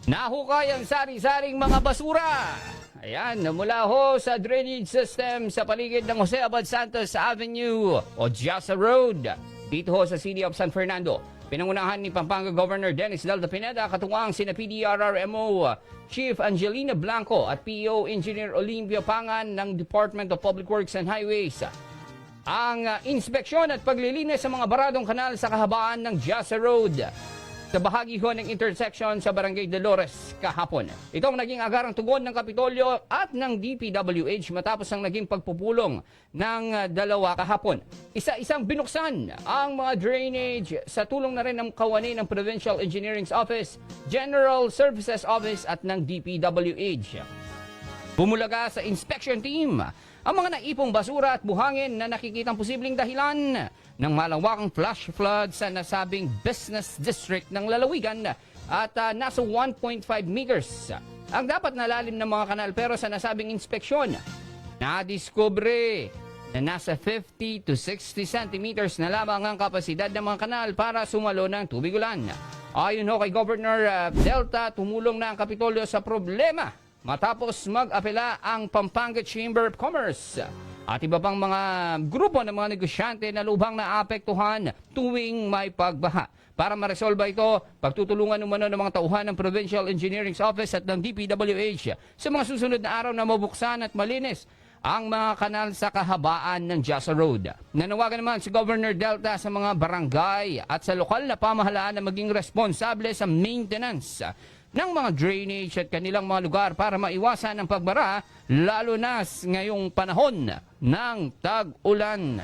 Nahukay ang sari-saring mga basura. Ayan, mula ho sa drainage system sa paligid ng Jose Abad Santos Avenue o Jasa Road. Dito ho sa City of San Fernando. Pinangunahan ni Pampanga Governor Dennis Delta Pineda, katuwang sina PDRRMO Chief Angelina Blanco at PO Engineer Olympia Pangan ng Department of Public Works and Highways. Ang inspeksyon at paglilinis sa mga baradong kanal sa kahabaan ng Jasa Road sa bahagi ho ng intersection sa Barangay Dolores kahapon. Ito ang naging agarang tugon ng Kapitolyo at ng DPWH matapos ang naging pagpupulong ng dalawa kahapon. Isa-isang binuksan ang mga drainage sa tulong na rin ng kawani ng Provincial Engineering Office, General Services Office at ng DPWH. Bumulaga sa inspection team ang mga naipong basura at buhangin na nakikitang posibleng dahilan ng malawakang flash flood sa nasabing business district ng lalawigan at nasa 1.5 meters ang dapat na lalim ng mga kanal, pero sa nasabing inspeksyon nadiskubre na nasa 50 to 60 centimeters na lamang ang kapasidad ng mga kanal para sumalo ng tubig ulan. Ayon ho kay Governor Delta, tumulong na ang Kapitolyo sa problema matapos mag-apela ang Pampanga Chamber of Commerce at iba pang mga grupo ng mga negosyante na lubhang naapektuhan tuwing may pagbaha. Para maresolba ito, pagtutulungan umano ng mga tauhan ng Provincial Engineering Office at ng DPWH sa mga susunod na araw na mabuksan at malinis ang mga kanal sa kahabaan ng Jasa Road. Nanawagan naman si Governor Delta sa mga barangay at sa lokal na pamahalaan na maging responsable sa maintenance ng mga drainage at kanilang mga lugar para maiwasan ang pagbara, lalo na ngayong panahon ng tag-ulan.